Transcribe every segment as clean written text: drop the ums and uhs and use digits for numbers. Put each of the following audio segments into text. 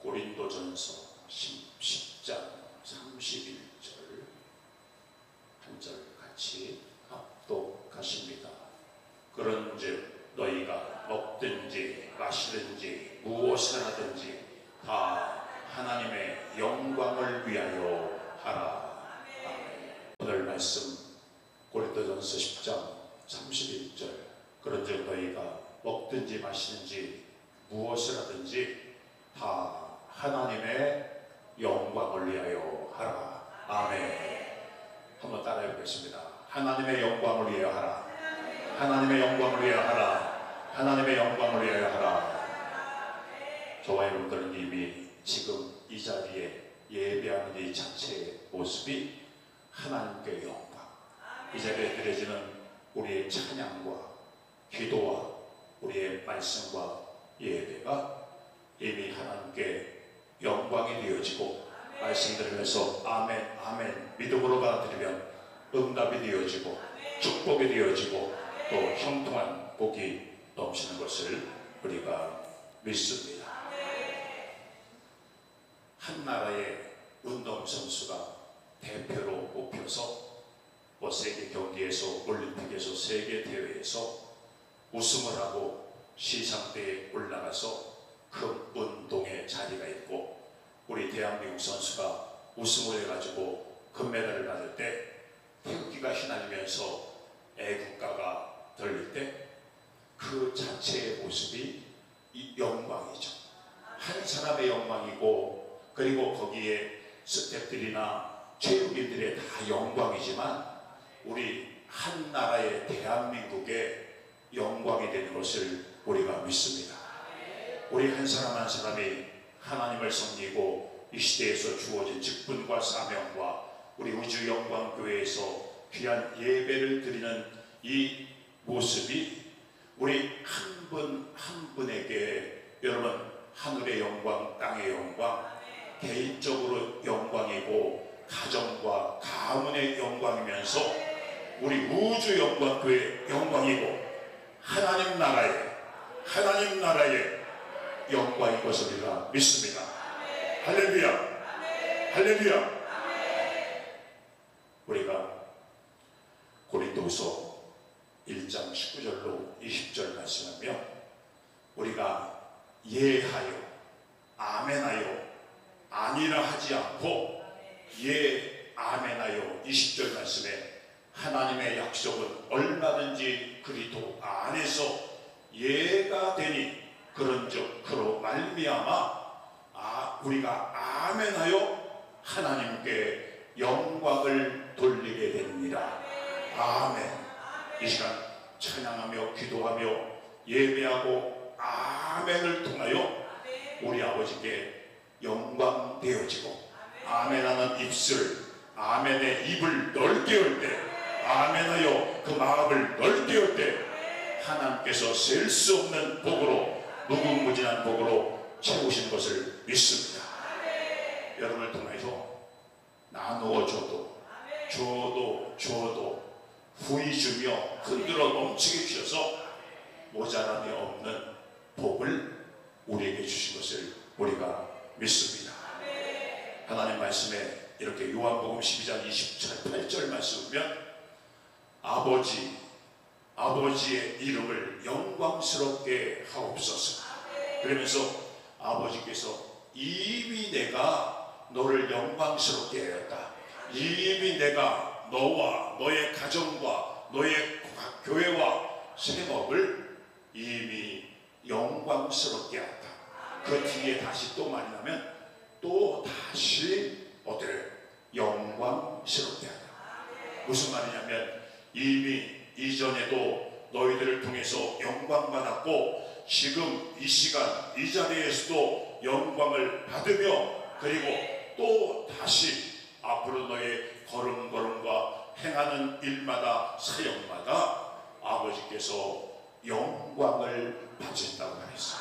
고린도전서 10장 31절 한 절 같이 합독하십니다. 그런즉 너희가 먹든지 마시든지 무엇을 하든지 다 하나님의 영광을 위하여 하라. 아멘. 오늘 말씀 고린도전서 10장 31절 그런즉 너희가 먹든지 마시든지 무엇을 하든지 다 하나님의 영광을 위하여 하라. 아멘. 한번 따라해 보겠습니다. 하나님의 영광을 위하여 하라. 하나님의 영광을 위하여 하라. 하나님의 영광을 위하여 하라. 저와 여러분들은 이미 지금 이 자리에 예배하는 이 자체의 모습이 하나님께 영광, 이 자리에 드려지는 우리의 찬양과 기도와 우리의 말씀과 예배가 이미 하나님께 영광이 되어지고, 말씀 들으면서 아멘 아멘 믿음으로 받아들이면 응답이 되어지고 축복이 되어지고 또 형통한 복이 넘치는 것을 우리가 믿습니다. 한 나라의 운동선수가 대표로 뽑혀서 세계 경기에서, 올림픽에서, 세계 대회에서 우승을 하고 시상대에 올라가서 큰 운동의 자리가 있고, 우리 대한민국 선수가 우승을 해가지고 금메달을 받을 때 태극기가 휘날리면서 애국가가 들릴 때 그 자체의 모습이 이 영광이죠. 한 사람의 영광이고, 그리고 거기에 스태프들이나 체육인들의 다 영광이지만 우리 한 나라의 대한민국의 영광이 되는 것을 우리가 믿습니다. 우리 한 사람 한 사람이 하나님을 섬기고 이 시대에서 주어진 직분과 사명과 우리 우주영광교회에서 귀한 예배를 드리는 이 모습이 우리 한 분 한 분에게, 여러분, 하늘의 영광, 땅의 영광, 개인적으로 영광이고 가정과 가문의 영광이면서 우리 우주영광교회의 영광이고 하나님 나라의 영광인 것을 우리가 믿습니다. 할렐루야, 할렐루야. 우리가 고린도후서 1장 19절로 20절 말씀하며 우리가 예하여 아멘하여 아니라 하지 않고 예 아멘하여 20절 말씀에 하나님의 약속은 얼마든지 그리스도 안에서 예가 되니 그런즉 그로 말미암아 우리가 아멘하여 하나님께 영광을 돌리게 됩니다. 아멘. 이 시간 찬양하며 기도하며 예배하고 아멘을 통하여 우리 아버지께 영광 되어지고, 아멘하는 입술, 아멘의 입을 넓게 열 때, 아멘하여 그 마음을 넓게 열 때 하나님께서 셀 수 없는 복으로, 무궁무진한 복으로 채우시는 것을 믿습니다. 여러분을 통해서 나누어 줘도 후히 주며 흔들어 넘치게 주셔서 모자람이 없는 복을 우리에게 주신 것을 우리가 믿습니다. 하나님 말씀에 이렇게 요한복음 12장 28절 말씀 보면 아버지의 이름을 영광스럽게 하옵소서. 그러면서 아버지께서 이미 내가 너를 영광스럽게 하였다. 이미 내가 너와 너의 가정과 너의 교회와 생업을 이미 영광스럽게 한다. 그 뒤에 다시 또 말이 나면 또 다시 어때요? 영광스럽게 한다. 무슨 말이냐면 이미 이전에도 너희들을 통해서 영광받았고 지금 이 시간 이 자리에서도 영광을 받으며, 그리고 또 다시 앞으로 너의 걸음걸음과 행하는 일마다 사역마다 아버지께서 영광을 받으신다고 말했어요.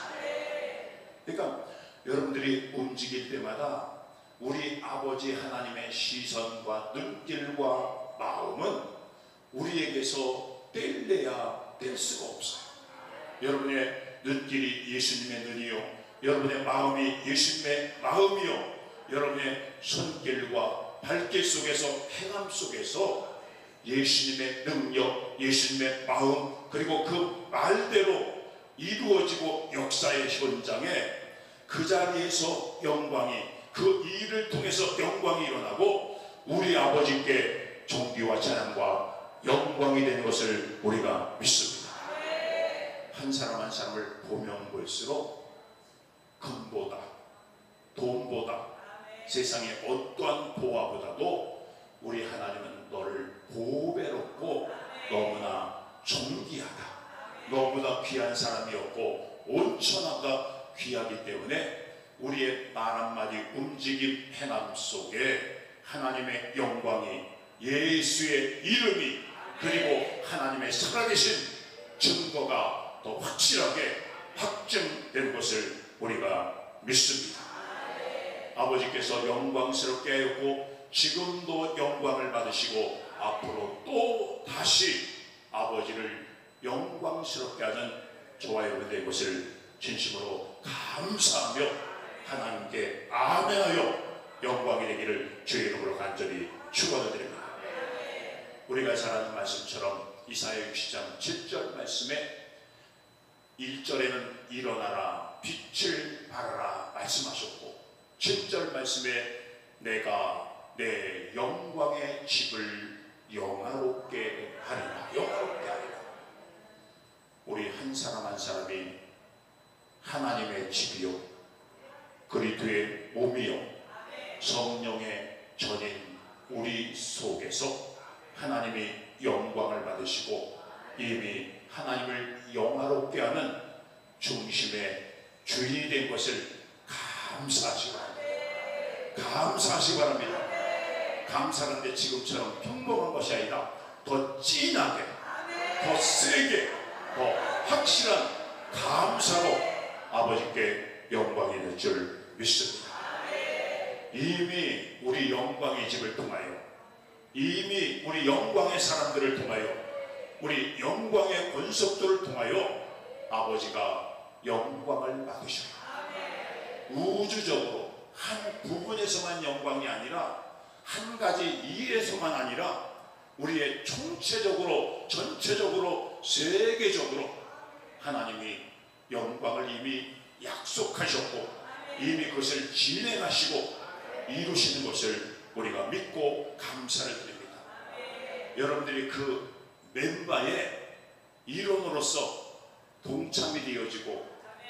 그러니까 여러분들이 움직일 때마다 우리 아버지 하나님의 시선과 눈길과 마음은 우리에게서 뗄래야 뗄 수가 없어요. 여러분의 눈길이 예수님의 눈이요, 여러분의 마음이 예수님의 마음이요, 여러분의 손길과 발길 속에서, 행함 속에서 예수님의 능력, 예수님의 마음, 그리고 그 말대로 이루어지고 역사의 현장에 그 자리에서 영광이, 그 일을 통해서 영광이 일어나고 우리 아버지께 존귀와 찬양과 영광이 되는 것을 우리가 믿습니다. 한 사람 한 사람을 보면 볼수록 금보다, 돈보다, 세상의 어떠한 보화보다도 우리 하나님은 너를 보배롭고 너무나 존귀하다, 너무나 귀한 사람이었고 온천하가 귀하기 때문에 우리의 말 한마디, 움직임, 행함 속에 하나님의 영광이, 예수의 이름이, 그리고 하나님의 살아계신 증거가 더 확실하게 확증된 것을 우리가 믿습니다. 아버지께서 영광스럽게 하였고 지금도 영광을 받으시고 앞으로 또 다시 아버지를 영광스럽게 하는 저와 여러분 된 것을 진심으로 감사하며 하나님께 아멘하여 영광이 되기를 주의 이름으로 간절히 축원드립니다. 우리가 잘 아는 말씀처럼 이사야 60장 7절 말씀에 1절에는 일어나라 빛을 발하라 말씀하셨고 7절 말씀에 내가 내 영광의 집을 영화롭게 하리라, 영화롭게 하리라. 우리 한 사람 한 사람이 하나님의 집이요, 그리스도의 몸이요, 성령의 전인 우리 속에서 하나님이 영광을 받으시고 이미 하나님을 영화롭게 하는 중심의 주인이 된 것을 감사하시기 바랍니다. 감사하시기 바랍니다. 감사하는데 지금처럼 평범한 것이 아니라 더 진하게, 더 세게, 더 확실한 감사로 아버지께 영광이 될 줄 믿습니다. 이미 우리 영광의 집을 통하여, 이미 우리 영광의 사람들을 통하여, 우리 영광의 권속들을 통하여 아버지가 영광을 받으셔요. 우주적으로 한 부분에서만 영광이 아니라, 한 가지 일에서만 아니라 우리의 총체적으로, 전체적으로, 세계적으로 하나님이 영광을 이미 약속하셨고 이미 그것을 진행하시고 이루시는 것을 우리가 믿고 감사를 드립니다. 여러분들이 그 멤버의 일원으로서 동참이 되어지고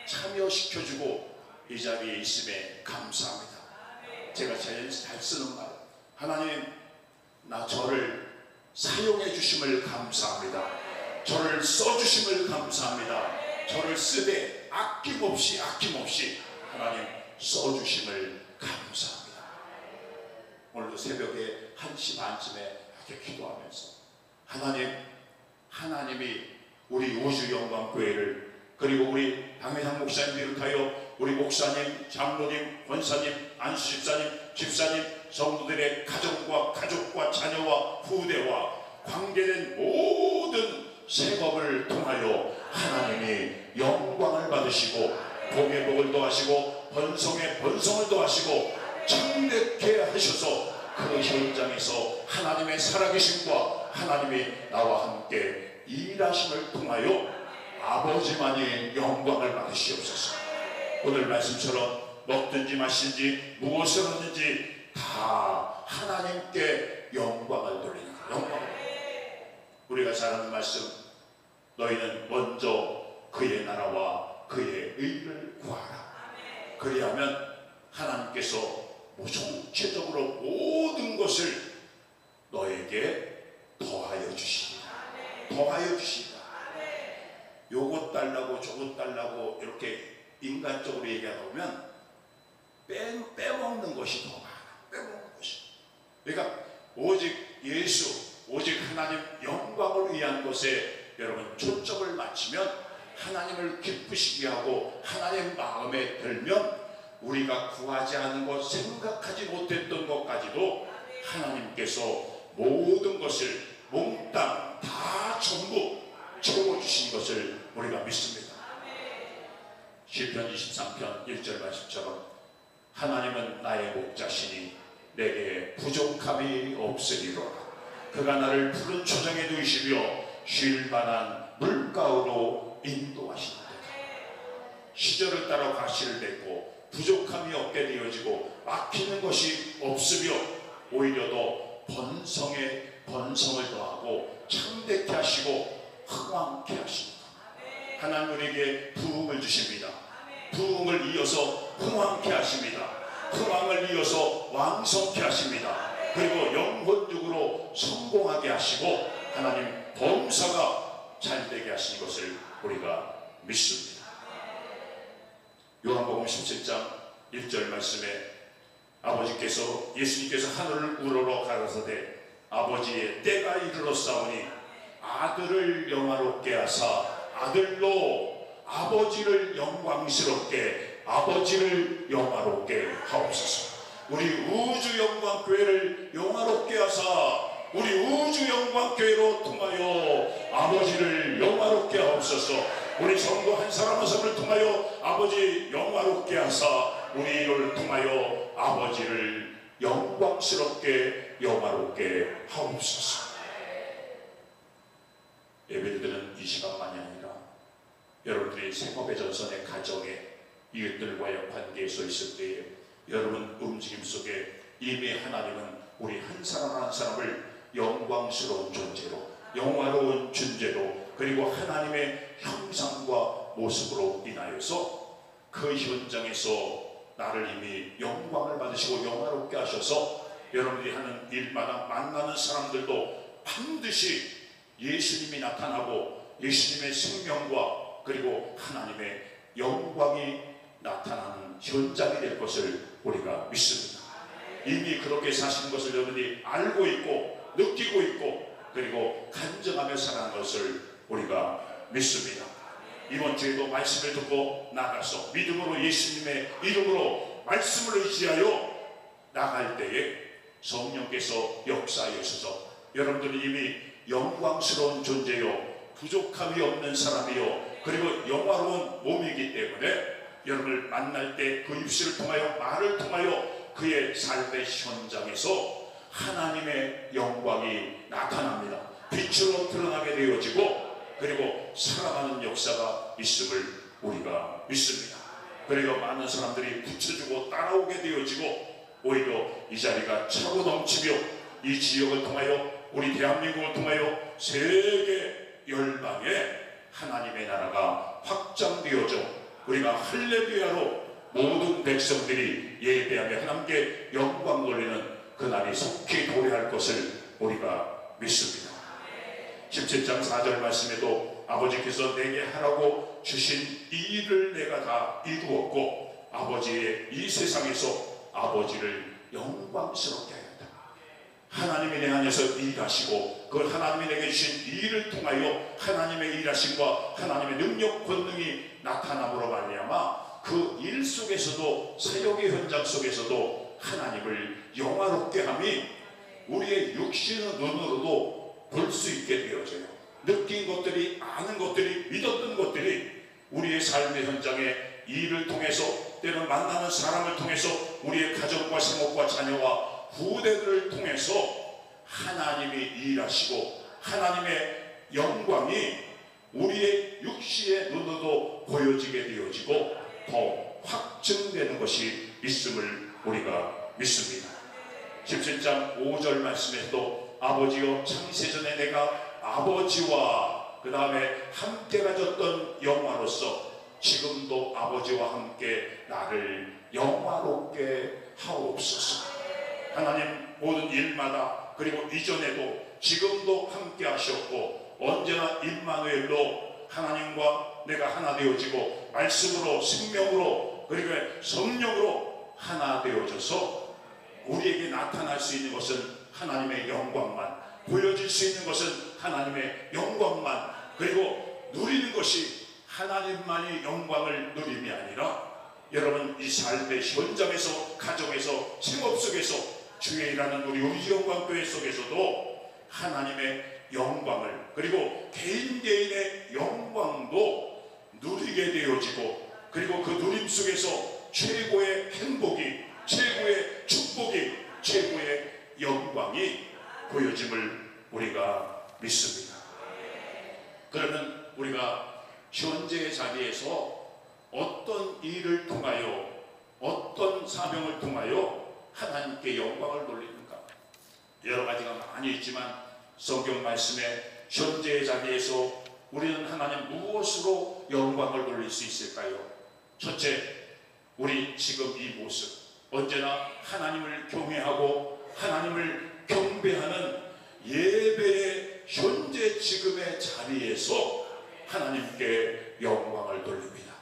참여시켜주고 이 자리에 있음에 감사합니다. 제가 제일 잘 쓰는 말, 하나님 나 저를 사용해 주심을 감사합니다. 저를 써주심을 감사합니다. 저를 쓰되 아낌없이 하나님 써주심을 감사합니다. 오늘도 새벽에 1시 반쯤에 이렇게 기도하면서 하나님이 우리 우주영광교회를, 그리고 우리 박미상 목사님 비롯하여 우리 목사님, 장로님, 권사님, 안수집사님, 집사님, 성도들의 가족과 자녀와 후대와 관계된 모든 세법을 통하여 하나님이 영광을 받으시고 복의 복을 더하시고 번성의 번성을 더하시고 창대케 하셔서 그 현장에서 하나님의 살아계심과 하나님이 나와 함께 일하심을 통하여 아버지만이 영광을 받으시옵소서. 오늘 말씀처럼 먹든지 마시든지 무엇을 하든지 다 하나님께 영광을 돌리는 영광. 우리가 잘 아는 말씀, 너희는 먼저 그의 나라와 그의 의를 구하라. 그리하면 하나님께서 총체적으로 모든 것을 너에게 더하여 주시리라. 더하여 주시리라. 요것 달라고 저것 달라고 이렇게 인간적으로 얘기하다 보면 빼먹는 것이 더 많아. 빼먹는 것이. 그러니까 오직 예수, 오직 하나님 영광을 위한 것에 여러분 초점을 맞추면, 하나님을 기쁘시게 하고 하나님 마음에 들면 우리가 구하지 않은 것, 생각하지 못했던 것까지도 하나님께서 모든 것을 몽땅 다 전부 채워주신 것을 우리가 믿습니다. 시편 23편 1절 말씀처럼 하나님은 나의 목자시니 내게 부족함이 없으리로라. 그가 나를 푸른 초장에 두시며 쉴 만한 물가로 인도하시리로다. 시절을 따라 과실을 맺고 부족함이 없게 되어지고 막히는 것이 없으며 오히려 더 번성을 더하고 창대케 하시고 흥왕케 하십니다. 하나님 우리에게 부흥을 주십니다. 부흥을 이어서 흥왕케 하십니다. 흥왕을 이어서 왕성케 하십니다. 그리고 영혼적으로 성공하게 하시고 하나님 범사가 잘되게 하시는 것을 우리가 믿습니다. 요한복음 17장 1절 말씀에 아버지께서 예수님께서 하늘을 우러러 가라사대 아버지의 때가 이르렀사오니 아들을 영화롭게 하사 아들로 아버지를 영광스럽게 아버지를 영화롭게 하옵소서. 우리 우주 영광교회를 영화롭게 하사 우리 우주 영광교회로 통하여 아버지를 영화롭게 하옵소서. 우리 성도 한 사람 한 사람을 통하여 아버지 영화롭게 하사 우리를 통하여 아버지를 영광스럽게 영화롭게 하옵소서. 예배드리는 이 시간만이 아니라 여러분들이 생업의 전선의 가정에 이웃들과의 관계에 서 있을 때에 여러분 움직임 속에 이미 하나님은 우리 한 사람 한 사람을 영광스러운 존재로 영화로운 존재로 그리고 하나님의 형상과 모습으로 인하여서 그 현장에서 나를 이미 영광을 받으시고 영화롭게 하셔서 여러분들이 하는 일마다 만나는 사람들도 반드시 예수님이 나타나고 예수님의 생명과 그리고 하나님의 영광이 나타나는 현장이 될 것을 우리가 믿습니다. 이미 그렇게 사시는 것을 여러분이 알고 있고 느끼고 있고 그리고 간증하며 살아가는 것을 우리가 믿습니다. 이번 주에도 말씀을 듣고 나가서 믿음으로 예수님의 이름으로 말씀을 의지하여 나갈 때에 성령께서 역사하셔서 여러분들이 이미 영광스러운 존재요 부족함이 없는 사람이요 그리고 영화로운 몸이기 때문에 여러분을 만날 때 그 입술을 통하여 말을 통하여 그의 삶의 현장에서 하나님의 영광이 나타납니다. 빛으로 드러나게 되어지고 그리고 살아가는 역사가 있음을 우리가 믿습니다. 그리고 많은 사람들이 붙여주고 따라오게 되어지고 오히려 이 자리가 차고 넘치며 이 지역을 통하여 우리 대한민국을 통하여 세계 열방에 하나님의 나라가 확장되어져 우리가 할렐루야로 모든 백성들이 예배하며 하나님께 영광 돌리는 그날이 속히 도래할 것을 우리가 믿습니다. 17장 4절 말씀에도 아버지께서 내게 하라고 주신 이 일을 내가 다 이루었고 아버지의 이 세상에서 아버지를 영광스럽게 하였다. 하나님이 내 안에서 일하시고 그 하나님이 내게 주신 이 일을 통하여 하나님의 일하심과 하나님의 능력 권능이 나타남으로 말미암아 그 일 속에서도 사역의 현장 속에서도 하나님을 영화롭게 함이 우리의 육신의 눈으로도 볼 수 있게 되어져요. 느낀 것들이 아는 것들이 믿었던 것들이 우리의 삶의 현장에 일을 통해서 때는 만나는 사람을 통해서 우리의 가정과 생업과 자녀와 후대들을 통해서 하나님이 일하시고 하나님의 영광이 우리의 육신의 눈으로도 보여지게 되어지고 더 확증되는 것이 있음을 우리가 믿습니다. 17장 5절 말씀에도 아버지여 창세전에 내가 아버지와 그 다음에 함께 가졌던 영화로서 지금도 아버지와 함께 나를 영화롭게 하옵소서. 하나님 모든 일마다 그리고 이전에도 지금도 함께 하셨고 언제나 임마누엘로 하나님과 내가 하나 되어지고 말씀으로 생명으로 그리고 성령으로 하나 되어져서 우리에게 나타날 수 있는 것은 하나님의 영광만 보여질 수 있는 것은 하나님의 영광만 그리고 누리는 것이 하나님만이 영광을 누림이 아니라 여러분 이 삶의 현장에서 가정에서 생업 속에서 주의 일하는 우리 우주영광교회 속에서도 하나님의 영광을 그리고 개인 개인의 영광도 누리게 되어지고 그리고 그 누림 속에서 최고의 행복이, 최고의 축복이, 최고의 영광이 보여짐을 우리가 믿습니다. 그러면 우리가 현재의 자리에서 어떤 일을 통하여, 어떤 사명을 통하여 하나님께 영광을 돌리는가? 여러 가지가 많이 있지만 성경 말씀에 현재의 자리에서 우리는 하나님 무엇으로 영광을 돌릴 수 있을까요? 첫째, 우리 지금 이 모습, 언제나 하나님을 경외하고 하나님을 경배하는 예배의 현재 지금의 자리에서 하나님께 영광을 돌립니다.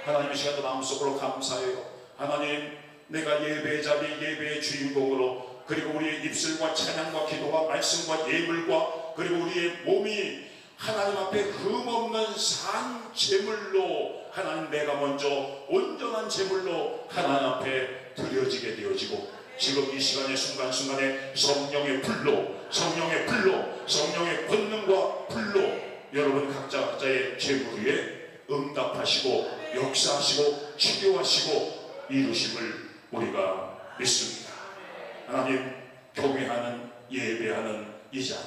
하나님 이 시간도 마음속으로 감사해요. 하나님, 내가 예배의 자리, 예배의 주인공으로, 그리고 우리의 입술과 찬양과 기도와 말씀과 예물과, 그리고 우리의 몸이 하나님 앞에 흠없는 산 제물로, 하나님 내가 먼저 온전한 제물로 하나님 앞에 드려지게 되어지고, 지금 이 시간의 순간순간에 성령의 불로, 성령의 불로, 성령의 권능과 불로 여러분 각자의 제물 위에 응답하시고 역사하시고 치료하시고 이루심을 우리가 믿습니다. 하나님, 경외하는, 예배하는 이 자리,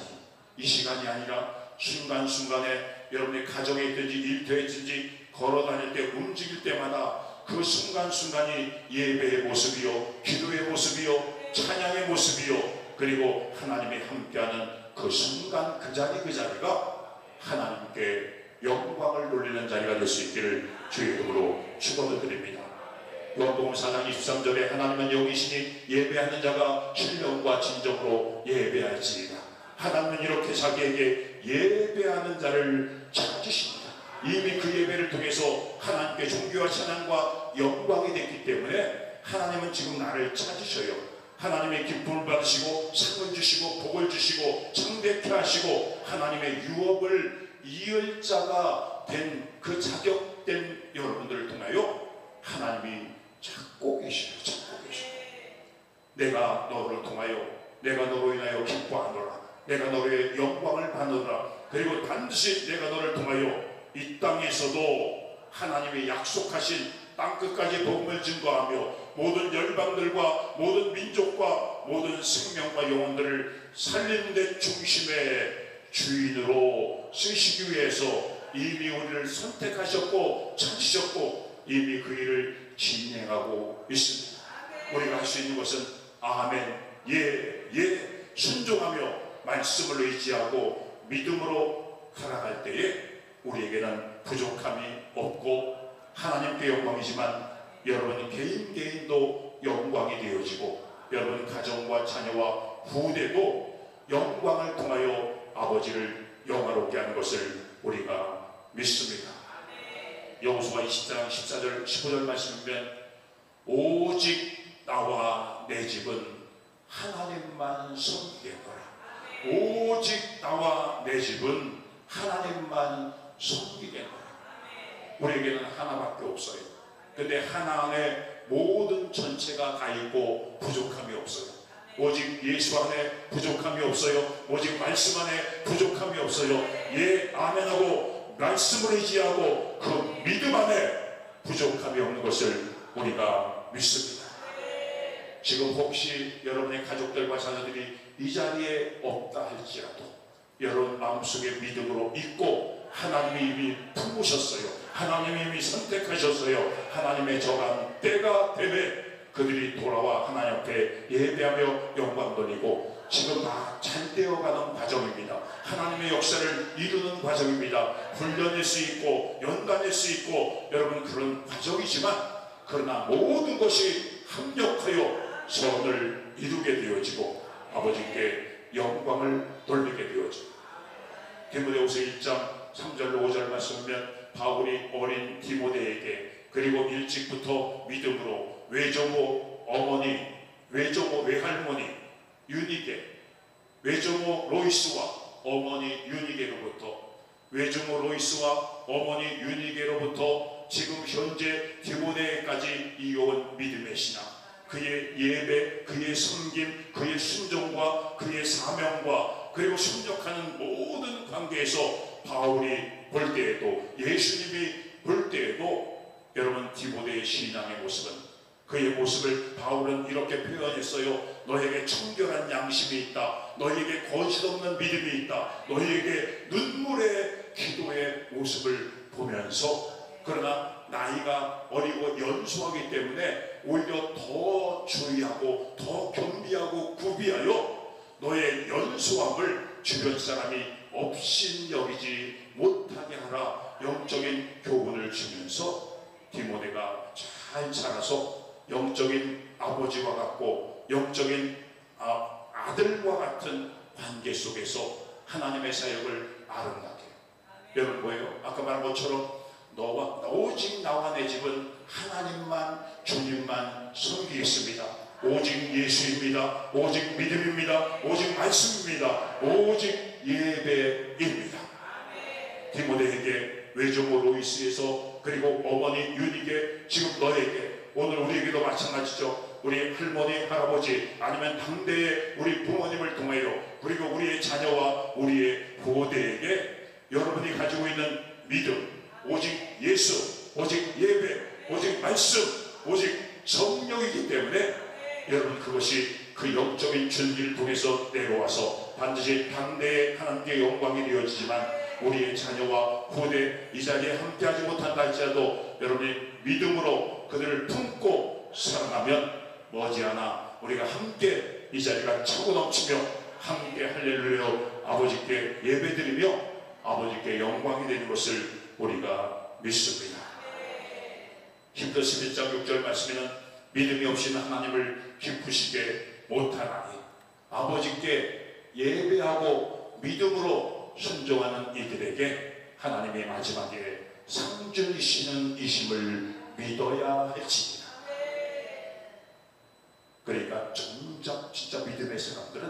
이 시간이 아니라 순간순간에 여러분의 가정에 있든지 일터에 있든지 걸어다닐 때, 움직일 때마다 그 순간순간이 예배의 모습이요, 기도의 모습이요, 찬양의 모습이요, 그리고 하나님이 함께하는 그 순간, 그 자리 그 자리가 하나님께 영광을 돌리는 자리가 될 수 있기를 주의 이름으로 축원을 드립니다. 요한복음 4장 23절에 하나님은 영이시니 예배하는 자가 신령과 진정으로 예배할지니라. 하나님은 이렇게 자기에게 예배하는 자를 찾으십니다. 이미 그 예배를 통해서 하나님께 존귀와 찬양과 영광이 됐기 때문에 하나님은 지금 나를 찾으셔요. 하나님의 기쁨을 받으시고 상을 주시고 복을 주시고 창대케 하시고 하나님의 유업을 이을 자가 된 그 자격된 여러분들을 통하여 하나님이 찾고 계셔요. 찾고 계셔요. 내가 너를 통하여, 내가 너로 인하여 기뻐하노라. 내가 너의 영광을 받노라. 그리고 반드시 내가 너를 통하여 이 땅에서도 하나님이 약속하신 땅끝까지 복음을 증거하며 모든 열방들과 모든 민족과 모든 생명과 영혼들을 살리는 데 중심의 주인으로 쓰시기 위해서 이미 우리를 선택하셨고 찾으셨고 이미 그 일을 진행하고 있습니다. 우리가 할 수 있는 것은 아멘, 예 순종하며 말씀을 의지하고 믿음으로 살아갈 때에 우리에게는 부족함이 없고 하나님께 영광이지만 여러분 개인도 영광이 되어지고 여러분 가정과 자녀와 후대도 영광을 통하여 아버지를 영화롭게 하는 것을 우리가 믿습니다. 여호수아 20장 14절 15절 말씀이면 오직 나와 내 집은 하나님만 섬기겠노라. 오직 나와 내 집은 하나님만 섬기겠노라. 우리에게는 하나밖에 없어요. 근데 하나 안에 모든 전체가 다 있고 부족함이 없어요. 오직 예수 안에 부족함이 없어요. 오직 말씀 안에 부족함이 없어요. 예 아멘하고 말씀을 의지하고 그 믿음 안에 부족함이 없는 것을 우리가 믿습니다. 지금 혹시 여러분의 가족들과 자녀들이 이 자리에 없다 할지라도 여러분 마음속에 믿음으로 있고 하나님이 이미 품으셨어요. 하나님이 이미 선택하셨어요. 하나님의 정한 때가 되매 그들이 돌아와 하나님 앞에 예배하며 영광 돌리고 지금 다 잘 되어가는 과정입니다. 하나님의 역사를 이루는 과정입니다. 훈련일 수 있고 연단일 수 있고 여러분 그런 과정이지만 그러나 모든 것이 합력하여 선을 이루게 되어지고 아버지께 영광을 돌리게 되어집니다. 디모데후서 1장 3절로 5절 말씀하면 바울이 어린 디모데에게 그리고 일찍부터 믿음으로 외조모 어머니, 외조모 외할머니 유니게, 외조모 로이스와 어머니 유니게로부터, 외조모 로이스와 어머니 유니게로부터 지금 현재 디모데까지 이어온 믿음의 신앙, 그의 예배, 그의 섬김, 그의 순종과 그의 사명과 그리고 순종하는 모든 관계에서 바울이 볼 때에도 예수님이 볼 때에도 여러분 디모데의 신앙의 모습은, 그의 모습을 바울은 이렇게 표현했어요. 너에게 청결한 양심이 있다. 너에게 거짓 없는 믿음이 있다. 너에게 눈물의 기도의 모습을 보면서, 그러나 나이가 어리고 연소하기 때문에 오히려 더 주의하고 더 겸비하고 구비하여 너의 연소함을 주변 사람이 업신여기지 못하게 하라, 영적인 교훈을 주면서 디모데가 잘 자라서 영적인 아버지와 같고 영적인 아들과 같은 관계 속에서 하나님의 사역을 아름답게. 여러분 뭐예요? 아까 말한 것처럼 오직 나와 내 집은 하나님만, 주님만 섬기겠습니다. 오직 예수입니다. 오직 믿음입니다. 오직 말씀입니다. 오직 예배입니다. 디모데에게 외조모 로이스에서, 그리고 어머니 유닉에, 지금 너에게, 오늘 우리에게도 마찬가지죠. 우리 할머니, 할아버지, 아니면 당대의 우리 부모님을 통하여, 그리고 우리의 자녀와 우리의 후대에게 여러분이 가지고 있는 믿음, 오직 예수, 오직 예배, 오직 말씀, 오직 성령이기 때문에 여러분 그것이 그 영적인 진리를 통해서 내려와서 반드시 당대의 하나님께 영광이 되어지지만, 우리의 자녀와 후대 이 자리에 함께하지 못한다 할지라도 여러분이 믿음으로 그들을 품고 사랑하면 머지않아 우리가 함께 이 자리가 차고 넘치며 함께 할렐루야 아버지께 예배드리며 아버지께 영광이 되는 것을 우리가 믿습니다. 히브리서 11장 6절 말씀에는 믿음이 없이는 하나님을 기쁘시게 못하나니, 아버지께 예배하고 믿음으로 순종하는 이들에게 하나님의 마지막에 상주이시는 이심을 믿어야 할지니라. 그러니까 정작 진짜 믿음의 사람들은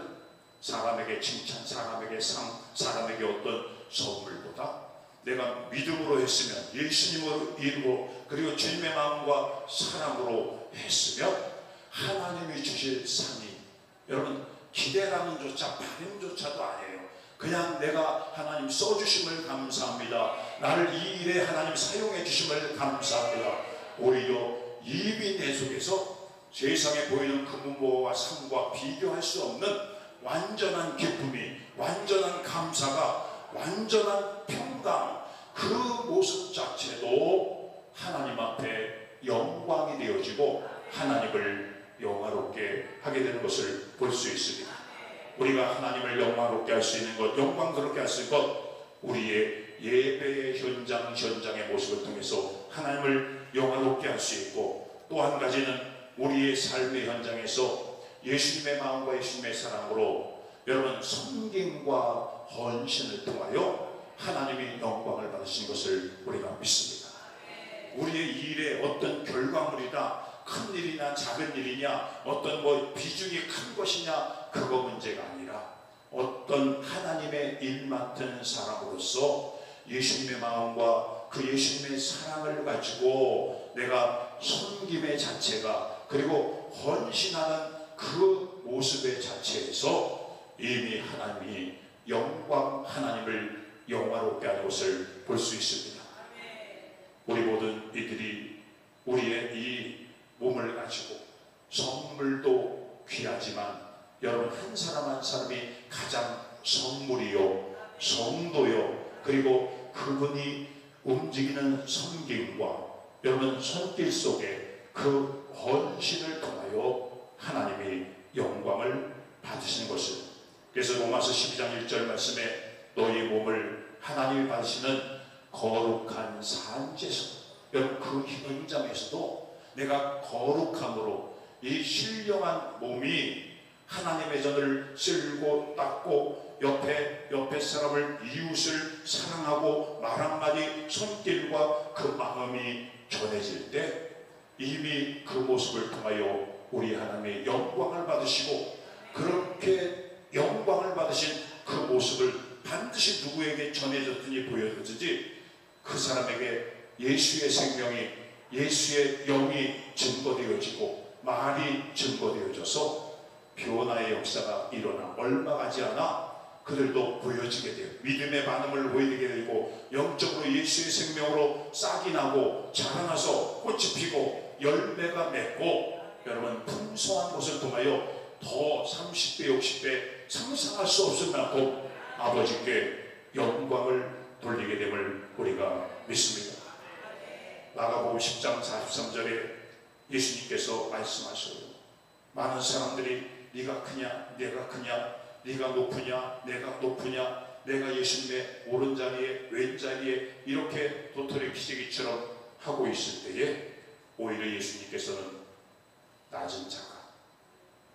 사람에게 칭찬, 사람에게 상, 사람에게 어떤 선물보다 내가 믿음으로 했으면, 예수님으로 이루고 그리고 주님의 마음과 사랑으로 했으면 하나님이 주실 상이, 여러분 기대라는 조차 바램조차도 아니에요. 그냥 내가 하나님 써주심을 감사합니다. 나를 이 일에 하나님 사용해 주심을 감사합니다. 오히려 입이 내 속에서 세상에 보이는 금은보와 상과 비교할 수 없는 완전한 기쁨이, 완전한 감사가, 완전한 평강, 그 모습 자체도 하나님 앞에 영광이 되어지고 하나님을 영화롭게 하게 되는 것을 볼 수 있습니다. 우리가 하나님을 영광롭게 할 수 있는 것, 영광스럽게 할 수 있는 것, 우리의 예배의 현장의 모습을 통해서 하나님을 영광롭게 할 수 있고, 또 한 가지는 우리의 삶의 현장에서 예수님의 마음과 예수님의 사랑으로 여러분 섬김과 헌신을 통하여 하나님이 영광을 받으신 것을 우리가 믿습니다. 우리의 일에 어떤 결과물이다, 큰 일이나 작은 일이냐, 어떤 비중이 큰 것이냐, 그거 문제가 아니라 어떤 하나님의 일 맡은 사람으로서 예수님의 마음과 그 예수님의 사랑을 가지고 내가 섬김의 자체가, 그리고 헌신하는 그 모습의 자체에서 이미 하나님이 하나님을 영화롭게 하는 것을 볼 수 있습니다. 우리 모든 이들이 우리의 이 몸을 가지고 선물도 귀하지만 여러분 한 사람 한 사람이 가장 선물이요, 성도요, 그리고 그분이 움직이는 섬김과 여러분 손길 속에 그 헌신을 통하여 하나님이 영광을 받으시는 것을, 그래서 로마서 12장 1절 말씀에 너희 몸을 하나님이 받으시는 거룩한 산제소, 여러분 그 현장에서도 내가 거룩함으로 이 신령한 몸이 하나님의 전을 쓸고 닦고 옆에 사람을, 이웃을 사랑하고 말 한마디 손길과 그 마음이 전해질 때 이미 그 모습을 통하여 우리 하나님의 영광을 받으시고, 그렇게 영광을 받으신 그 모습을 반드시 누구에게 전해졌더니 보여졌든지 그 사람에게 예수의 생명이, 예수의 영이 증거되어지고 말이 증거되어져서 변화의 역사가 일어나 얼마 가지 않아 그들도 보여지게 돼요. 믿음의 반응을 보이게 되고 영적으로 예수의 생명으로 싹이 나고 자라나서 꽃이 피고 열매가 맺고 여러분 풍성한 것을 통하여 더 30배 60배 상상할 수 없을 만큼 아버지께 영광을 돌리게 됨을 우리가 믿습니다. 마가복음 10장 43절에 예수님께서 말씀하셔요. 많은 사람들이 네가 크냐 내가 크냐 네가 높으냐 내가 높으냐 내가 예수님의 오른자리에 왼자리에 이렇게 도토리 키재기처럼 하고 있을 때에 오히려 예수님께서는 낮은 자가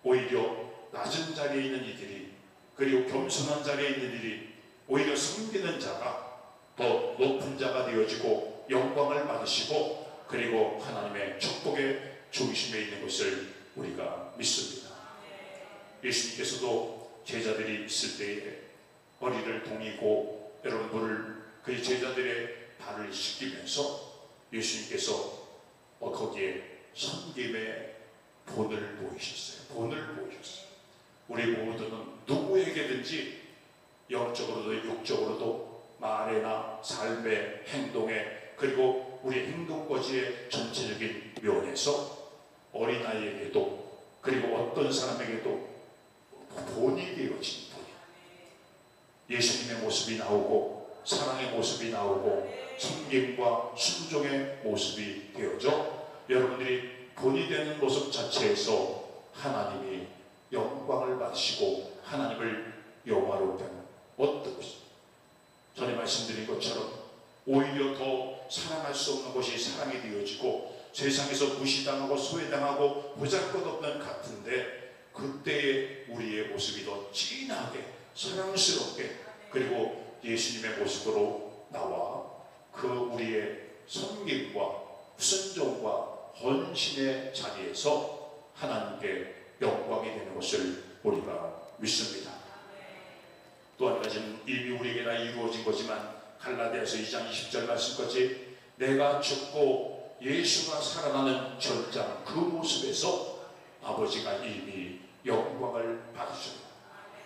오히려 낮은 자리에 있는 이들이 그리고 겸손한 자리에 있는 이들이 오히려 섬기는 자가 더 높은 자가 되어지고 영광을 받으시고 그리고 하나님의 축복의 중심에 있는 것을 우리가 믿습니다. 예수님께서도 제자들이 있을 때에 머리를 동이고 여러분 물을 그 제자들의 발을 씻기면서 예수님께서 거기에 섬김의 본을 보이셨어요. 본을 보이셨어요. 우리 모두는 누구에게든지 영적으로도 육적으로도 말에나 삶의 행동에 그리고 우리 행동거지의 전체적인 면에서 어린아이에게도 그리고 어떤 사람에게도 본이 되어진 분이에요. 예수님의 모습이 나오고 사랑의 모습이 나오고 섬김과 순종의 모습이 되어져 여러분들이 본이 되는 모습 자체에서 하나님이 영광을 받으시고 하나님을 영화롭게 하는 어떤 것입니다. 전에 말씀드린 것처럼 오히려 더 사랑할 수 없는 것이 사랑이 되어지고 세상에서 무시당하고 소외당하고 보잘것없는 같은데 그때의 우리의 모습이 더 진하게 사랑스럽게 그리고 예수님의 모습으로 나와 그 우리의 섬김과 순종과 헌신의 자리에서 하나님께 영광이 되는 것을 우리가 믿습니다. 또 한 가지는 이미 우리에게 다 이루어진 거지만 갈라디아서 2장 20절 말씀까지 내가 죽고 예수가 살아나는 절장 그 모습에서 아버지가 이미 영광을 받으셔요.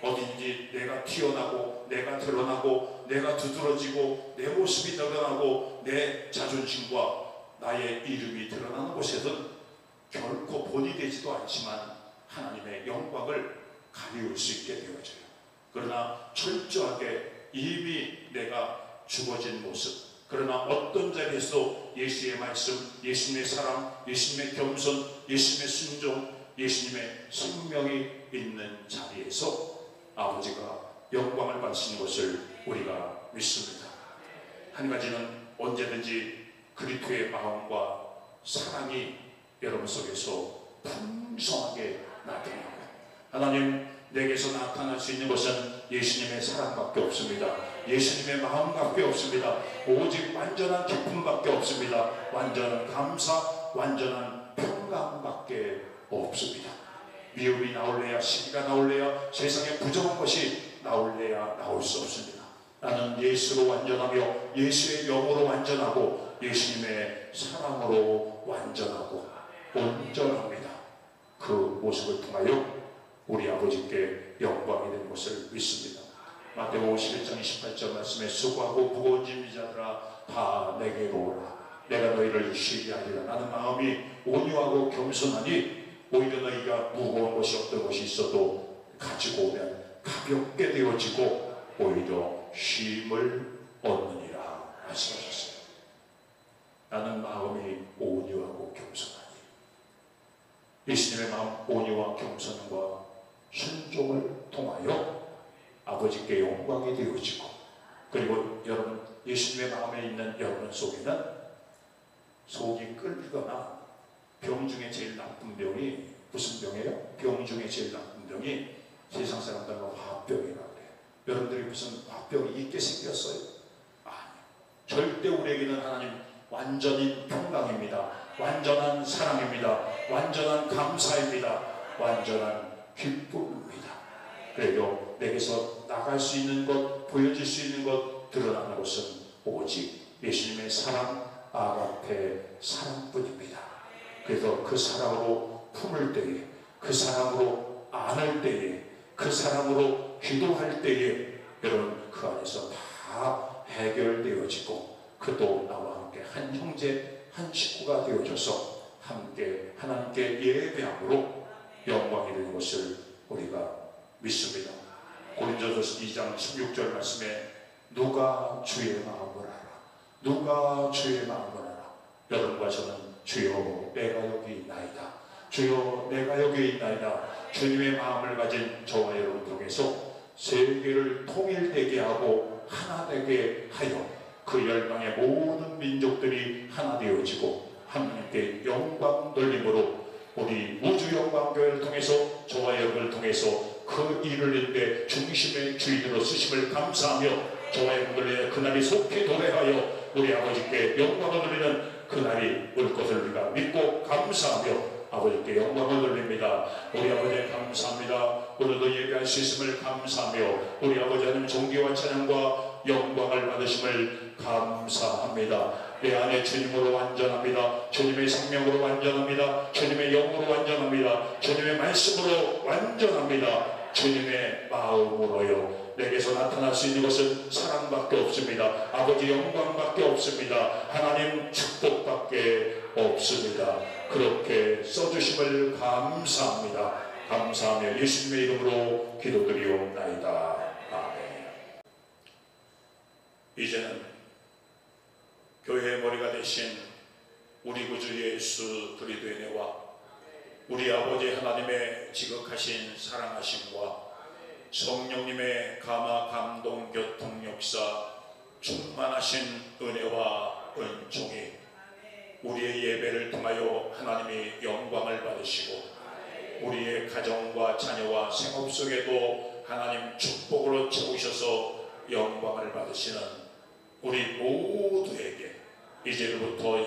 어딘지 내가 튀어나고 내가 드러나고 내가 두드러지고 내 모습이 드러나고 내 자존심과 나의 이름이 드러나는 곳에서는 결코 본이 되지도 않지만 하나님의 영광을 가리울 수 있게 되어져요. 그러나 철저하게 이미 내가 죽어진 모습 그러나 어떤 자리에서 예수의 말씀, 예수님의 사랑, 예수님의 겸손, 예수님의 순종, 예수님의 생명이 있는 자리에서 아버지가 영광을 받으시는 것을 우리가 믿습니다. 한 가지는 언제든지 그리스도의 마음과 사랑이 여러분 속에서 풍성하게 나타납니다. 하나님 내게서 나타날 수 있는 것은 예수님의 사랑밖에 없습니다. 예수님의 마음밖에 없습니다. 오직 완전한 기쁨밖에 없습니다. 완전한 감사, 완전한 평강밖에 없습니다. 미움이 나올래야 시기가 나올래야 세상에 부정한 것이 나올래야 나올 수 없습니다. 나는 예수로 완전하며 예수의 영으로 완전하고 예수님의 사랑으로 완전하고 온전합니다. 그 모습을 통하여 우리 아버지께 영광이 되는 것을 믿습니다. 마태복음 51장 28절 말씀에 수고하고 무거운 짐진 자들아 다 내게로 오라. 내가 너희를 쉬게 하리라. 나는 마음이 온유하고 겸손하니 오히려 너희가 무거운 것이 어떤 것이 있어도 가지고 오면 가볍게 되어지고 오히려 쉼을 얻느니라 말씀하셨어요. 나는 마음이 온유하고 겸손하니 예수님의 마음 온유와 겸손과 순종을 통하여 아버지께 영광이 되어지고 그리고 여러분 예수님의 마음에 있는 여러분 속에는 속이 끓거나 병 중에 제일 나쁜 병이 무슨 병이에요? 병 중에 제일 나쁜 병이 세상 사람들은 화병이라고 그래요. 여러분들이 무슨 화병이 있게 생겼어요? 아니요. 절대 우리에게는 하나님 완전히 평강입니다. 완전한 사랑입니다. 완전한 감사입니다. 완전한 기쁨입니다. 그래도 내게서 나갈 수 있는 것, 보여질 수 있는 것, 드러나는 것은 오직 예수님의 사랑, 아가페 사랑뿐입니다. 그래서 그 사랑으로 품을 때에, 그 사랑으로 안을 때에, 그 사랑으로 기도할 때에 여러분 그 안에서 다 해결되어지고 그도 나와 함께 한 형제 한 식구가 되어져서 함께 하나님께 예배함으로 영광이 되는 것을 우리가 믿습니다. 고린도전서 2장 16절 말씀에 누가 주의 마음을 알아? 누가 주의 마음을 알아? 여러분과 저는 주여 내가 여기 있나이다. 주여 내가 여기 있나이다. 주님의 마음을 가진 저와 여러분 통해서 세계를 통일되게 하고 하나 되게 하여 그 열방의 모든 민족들이 하나 되어지고 하나님께 영광 돌림으로 우리 우주 영광교회를 통해서 저와 여러분을 통해서 그 일을 일때 중심의 주인으로 쓰심을 감사하며 저와 여러분들의 그날이 속히 도래하여 우리 아버지께 영광을 돌리는 그날이 올 것을 우리가 믿고 감사하며 아버지께 영광을 돌립니다. 우리 아버지 감사합니다. 오늘도 예배할 수 있음을 감사하며 우리 아버지 하나님 존귀와 찬양과 영광을 받으심을 감사합니다. 내 안에 주님으로 완전합니다. 주님의 생명으로 완전합니다. 주님의 영으로 완전합니다. 주님의 말씀으로 완전합니다. 주님의 마음으로요. 내게서 나타날 수 있는 것은 사랑밖에 없습니다. 아버지 영광밖에 없습니다. 하나님 축복밖에 없습니다. 그렇게 써주심을 감사합니다. 감사하며 예수님의 이름으로 기도드리옵나이다. 아멘. 이제는 교회의 머리가 되신 우리 구주 예수 그리스도의 은혜와 우리 아버지 하나님의 지극하신 사랑하심과 성령님의 감화 감동 교통 역사 충만하신 은혜와 은총이 우리의 예배를 통하여 하나님이 영광을 받으시고 우리의 가정과 자녀와 생업 속에도 하나님 축복으로 채우셔서 영광을 받으시는 우리 모두에게 이제부터